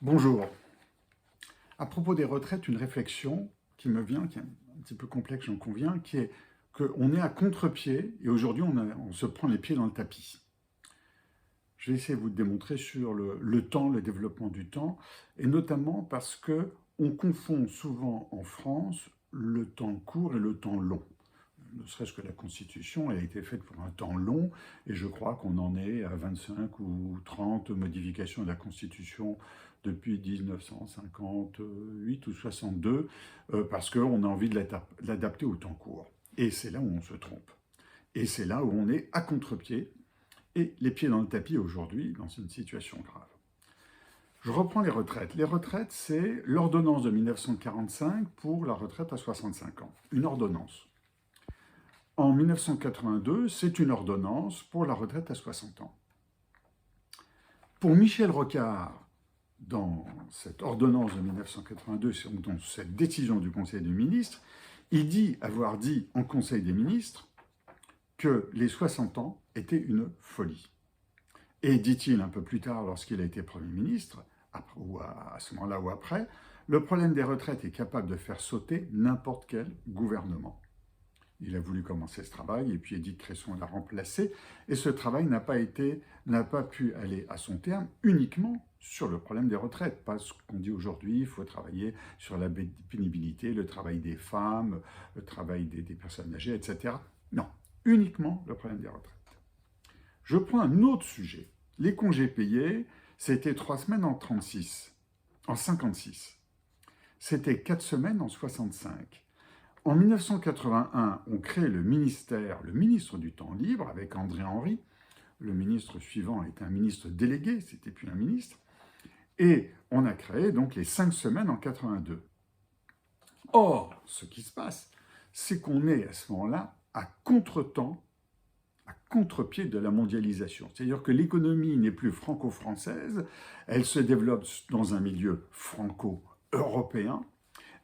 Bonjour. À propos des retraites, une réflexion qui me vient, qui est un petit peu complexe, j'en conviens, qui est qu'on est à contre-pied et aujourd'hui on se prend les pieds dans le tapis. Je vais essayer de vous démontrer sur le temps, le développement du temps, et notamment parce que on confond souvent en France le temps court et le temps long. Ne serait-ce que la Constitution, elle a été faite pour un temps long, et je crois qu'on en est à 25 ou 30 modifications de la Constitution depuis 1958 ou 62, parce qu'on a envie de l'adapter au temps court. Et c'est là où on se trompe. Et c'est là où on est à contre-pied, et les pieds dans le tapis aujourd'hui, dans une situation grave. Je reprends les retraites. Les retraites, c'est l'ordonnance de 1945 pour la retraite à 65 ans. Une ordonnance. En 1982, c'est une ordonnance pour la retraite à 60 ans. Pour Michel Rocard, dans cette ordonnance de 1982, dans cette décision du Conseil des ministres, il dit avoir dit en Conseil des ministres que les 60 ans étaient une folie. Et dit-il un peu plus tard, lorsqu'il a été Premier ministre, ou à ce moment-là ou après, le problème des retraites est capable de faire sauter n'importe quel gouvernement. Il a voulu commencer ce travail et puis Édith Cresson l'a remplacé. Et ce travail n'a pas pu aller à son terme uniquement sur le problème des retraites. Pas ce qu'on dit aujourd'hui, il faut travailler sur la pénibilité, le travail des femmes, le travail des personnes âgées, etc. Non, uniquement le problème des retraites. Je prends un autre sujet. Les congés payés, c'était 3 semaines en 56. C'était 4 semaines en 65. En 1981, on crée le ministre du temps libre, avec André Henry. Le ministre suivant était un ministre délégué, c'était plus un ministre. Et on a créé donc les 5 semaines en 82. Or, ce qui se passe, c'est qu'on est à ce moment-là à contre-temps, à contre-pied de la mondialisation. C'est-à-dire que l'économie n'est plus franco-française, elle se développe dans un milieu franco-européen,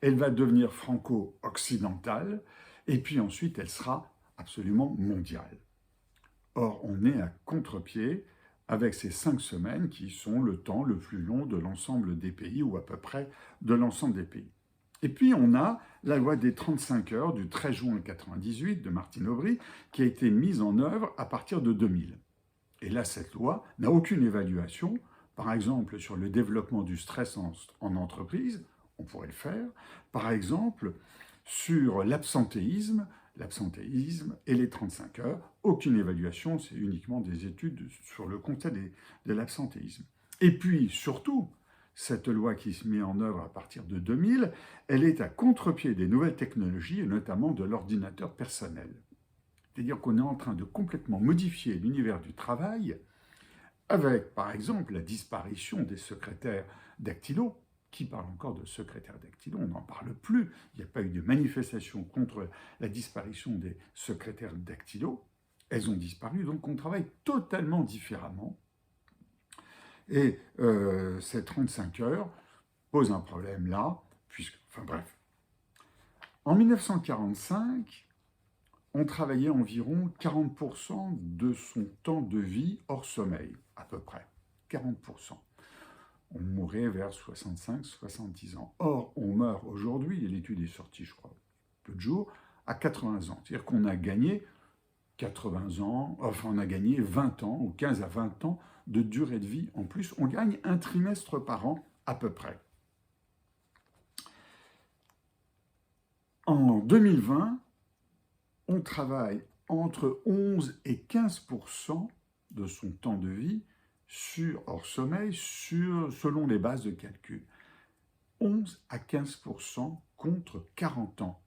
elle va devenir franco-occidentale, et puis ensuite elle sera absolument mondiale. Or, on est à contre-pied avec ces 5 semaines qui sont le temps le plus long de l'ensemble des pays, ou à peu près de l'ensemble des pays. Et puis on a la loi des 35 heures du 13 juin 1998 de Martine Aubry, qui a été mise en œuvre à partir de 2000. Et là, cette loi n'a aucune évaluation, par exemple sur le développement du stress en entreprise, on pourrait le faire, par exemple sur l'absentéisme et les 35 heures, aucune évaluation, c'est uniquement des études sur le constat de l'absentéisme. Et puis, surtout, cette loi qui se met en œuvre à partir de 2000, elle est à contre-pied des nouvelles technologies, et notamment de l'ordinateur personnel. C'est-à-dire qu'on est en train de complètement modifier l'univers du travail avec, par exemple, la disparition des secrétaires dactylo. Qui parle encore de secrétaires dactylo? On n'en parle plus. Il n'y a pas eu de manifestation contre la disparition des secrétaires dactylo. Elles ont disparu, donc on travaille totalement différemment. Et ces 35 heures posent un problème là, enfin bref. En 1945, on travaillait environ 40% de son temps de vie hors sommeil, à peu près. 40%. On mourait vers 65-70 ans. Or, on meurt aujourd'hui, et l'étude est sortie, je crois, peu de jours, à 80 ans. C'est-à-dire qu'on a gagné 80 ans, enfin on a gagné 20 ans, ou 15 à 20 ans de durée de vie en plus. On gagne un trimestre par an, à peu près. En 2020, on travaille entre 11 et 15% de son temps de vie hors sommeil, selon les bases de calcul. 11 à 15% contre 40 ans.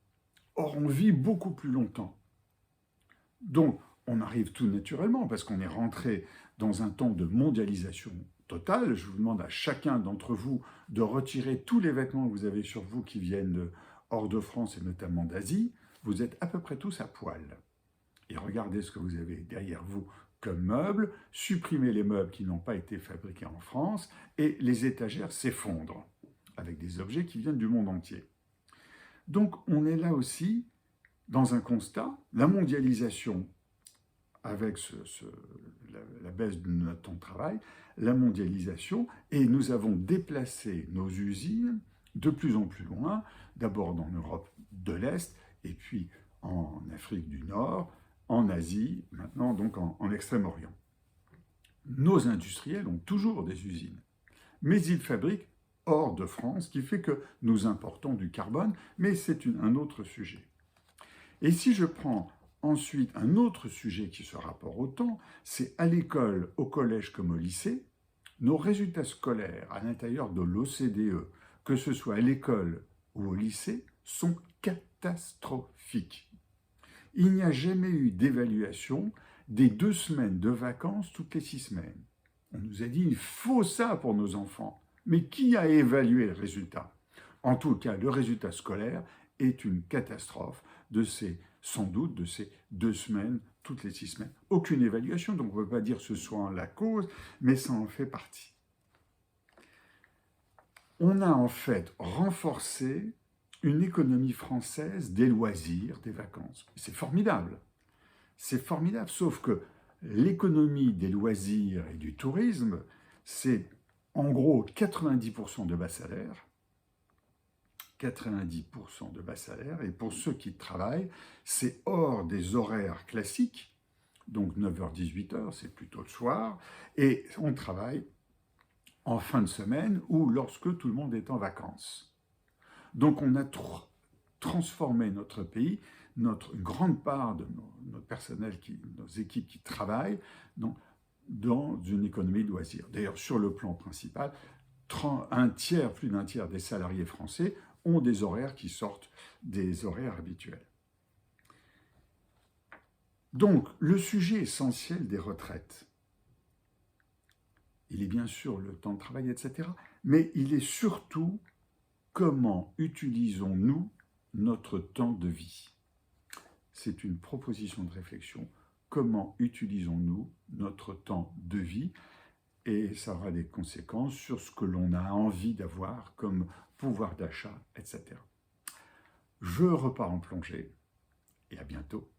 Or, on vit beaucoup plus longtemps. Donc, on arrive tout naturellement, parce qu'on est rentré dans un temps de mondialisation totale. Je vous demande à chacun d'entre vous de retirer tous les vêtements que vous avez sur vous qui viennent hors de France et notamment d'Asie. Vous êtes à peu près tous à poil. Et regardez ce que vous avez derrière vous comme meubles, supprimez les meubles qui n'ont pas été fabriqués en France, et les étagères s'effondrent, avec des objets qui viennent du monde entier. Donc on est là aussi dans un constat, la mondialisation avec la baisse de notre temps de travail, la mondialisation, et nous avons déplacé nos usines de plus en plus loin, d'abord dans l'Europe de l'Est, et puis en Afrique du Nord, en Asie, maintenant donc en Extrême-Orient. Nos industriels ont toujours des usines, mais ils fabriquent hors de France, ce qui fait que nous importons du carbone, mais c'est un autre sujet. Et si je prends ensuite un autre sujet qui se rapporte au temps, c'est à l'école, au collège comme au lycée, nos résultats scolaires à l'intérieur de l'OCDE, que ce soit à l'école ou au lycée, sont catastrophiques. Il n'y a jamais eu d'évaluation des 2 semaines de vacances toutes les 6 semaines. On nous a dit il faut ça pour nos enfants. Mais qui a évalué le résultat? En tout cas, le résultat scolaire est une catastrophe sans doute de ces 2 semaines toutes les 6 semaines. Aucune évaluation, donc on ne peut pas dire que ce soit la cause, mais ça en fait partie. On a en fait renforcé une économie française des loisirs, des vacances. C'est formidable. C'est formidable, sauf que l'économie des loisirs et du tourisme, c'est en gros 90% de bas salaire. 90% de bas salaire, et pour ceux qui travaillent, c'est hors des horaires classiques, donc 9h-18h, c'est plutôt le soir, et on travaille en fin de semaine ou lorsque tout le monde est en vacances. Donc on a transformé notre pays, une grande part de notre personnel, nos équipes qui travaillent dans une économie de loisirs. D'ailleurs, sur le plan principal, plus d'un tiers des salariés français ont des horaires qui sortent des horaires habituels. Donc, le sujet essentiel des retraites, il est bien sûr le temps de travail, etc., mais il est surtout comment utilisons-nous notre temps de vie. C'est une proposition de réflexion. Comment utilisons-nous notre temps de vie? Et ça aura des conséquences sur ce que l'on a envie d'avoir comme pouvoir d'achat, etc. Je repars en plongée et à bientôt.